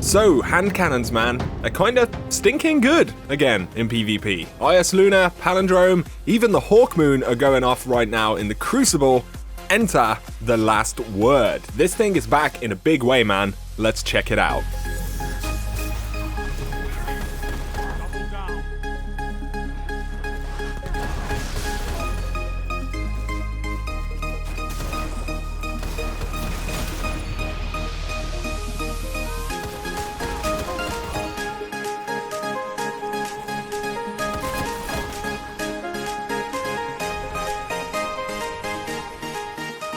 So, hand cannons, man, they're kinda stinking good again in PvP. IS Luna, Palindrome, even the HAWKMOON are going off right now in the Crucible. Enter the last word. This thing is back in a big way, man. Let's check it out.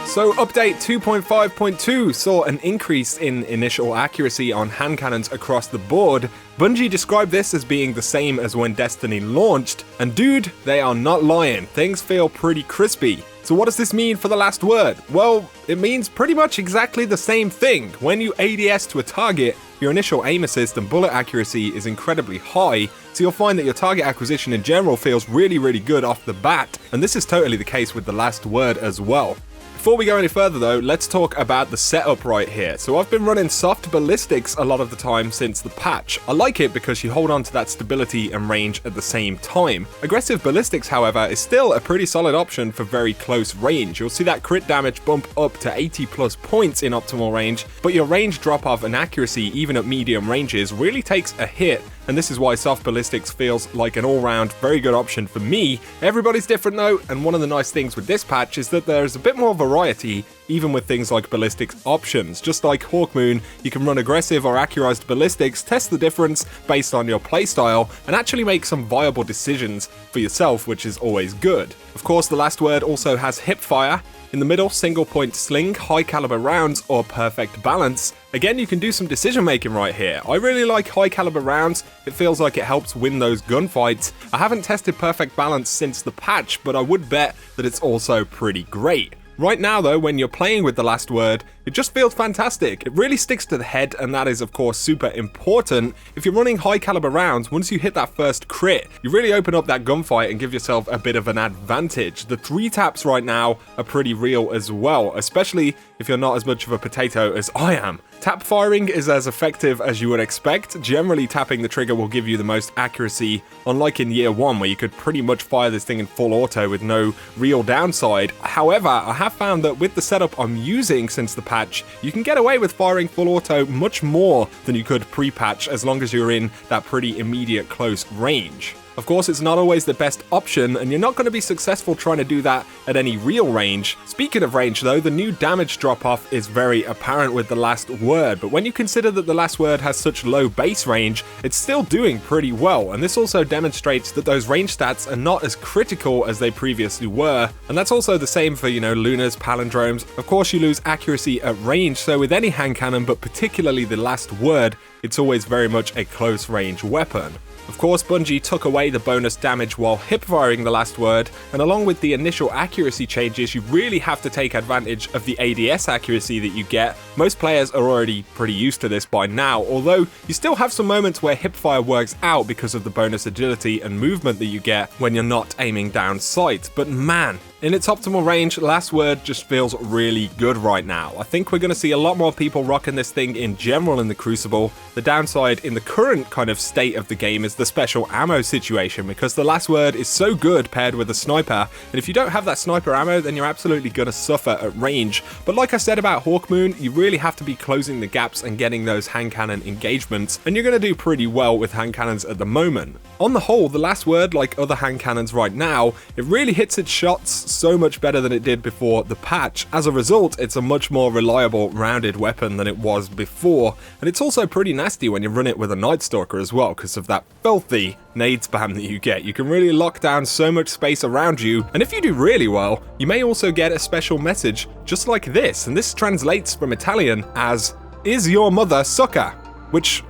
So update 2.5.2 saw an increase in initial accuracy on hand cannons across the board. Bungie described this as being the same as when Destiny launched, and dude, they are not lying, things feel pretty crispy. So what does this mean for the last word? Well, it means pretty much exactly the same thing. When you ADS to a target, your initial aim assist and bullet accuracy is incredibly high, so you'll find that your target acquisition in general feels really good off the bat, and this is totally the case with the last word as well. Before we go any further though, let's talk about the setup right here. So I've been running soft ballistics a lot of the time since the patch. I like it because you hold on to that stability and range at the same time. Aggressive ballistics, however, is still a pretty solid option for very close range. You'll see that crit damage bump up to 80 plus points in optimal range, but your range drop off and accuracy even at medium ranges really takes a hit. And this is why soft ballistics feels like an all-round very good option for me. Everybody's different though, and one of the nice things with this patch is that there's a bit more variety even with things like ballistics options. Just like HAWKMOON, you can run aggressive or accurized ballistics, test the difference based on your playstyle, and actually make some viable decisions for yourself, which is always good. Of course, the last word also has hipfire. In the middle, single point sling, high caliber rounds, or perfect balance. Again, you can do some decision making right here. I really like high caliber rounds. It feels like it helps win those gunfights. I haven't tested perfect balance since the patch, but I would bet that it's also pretty great. Right now though, when you're playing with the last word, it just feels fantastic. It really sticks to the head, and that is of course super important. If you're running high caliber rounds, once you hit that first crit, you really open up that gunfight and give yourself a bit of an advantage. The 3 taps right now are pretty real as well, especially if you're not as much of a potato as I am. Tap firing is as effective as you would expect. Generally, tapping the trigger will give you the most accuracy, unlike in year 1 where you could pretty much fire this thing in full auto with no real downside. However, I have found that with the setup I'm using since the patch, you can get away with firing full auto much more than you could pre-patch as long as you're in that pretty immediate close range. Of course, it's not always the best option, and you're not going to be successful trying to do that at any real range. Speaking of range though, the new damage drop-off is very apparent with the last word, but when you consider that the last word has such low base range, it's still doing pretty well, and this also demonstrates that those range stats are not as critical as they previously were, and that's also the same for, Lunas, Palindromes. Of course, you lose accuracy at range, so with any hand cannon, but particularly the last word, it's always very much a close range weapon. Of course, Bungie took away the bonus damage while hip-firing the last word, and along with the initial accuracy changes, you really have to take advantage of the ADS accuracy that you get. Most players are already pretty used to this by now, although you still have some moments where hip-fire works out because of the bonus agility and movement that you get when you're not aiming down sight. But man, in its optimal range, last word just feels really good right now. I think we're going to see a lot more people rocking this thing in general in the Crucible. The downside in the current kind of state of the game is the special ammo situation, because the last word is so good paired with a sniper, and if you don't have that sniper ammo, then you're absolutely going to suffer at range. But like I said about HAWKMOON, you really have to be closing the gaps and getting those hand cannon engagements, and you're going to do pretty well with hand cannons at the moment. On the whole, the last word, like other hand cannons right now, it really hits its shots so much better than it did before the patch. As a result, it's a much more reliable rounded weapon than it was before, and it's also pretty nasty when you run it with a Night Stalker as well because of that filthy nade spam that you get. You can really lock down so much space around you, and if you do really well, you may also get a special message just like this, and this translates from Italian as "Is your mother sucker?" which,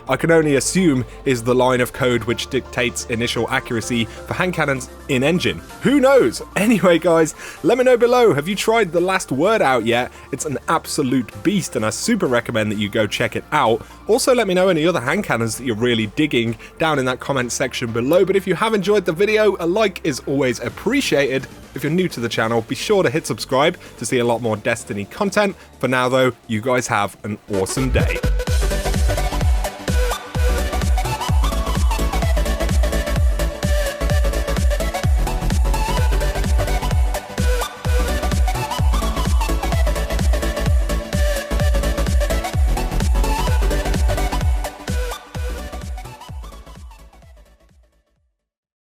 I can only assume is the line of code which dictates initial accuracy for hand cannons in engine. Who knows? Anyway guys, let me know below, have you tried the last word out yet? It's an absolute beast, and I super recommend that you go check it out. Also let me know any other hand cannons that you're really digging down in that comment section below. But if you have enjoyed the video, a like is always appreciated. If you're new to the channel, be sure to hit subscribe to see a lot more Destiny content. For now though, you guys have an awesome day.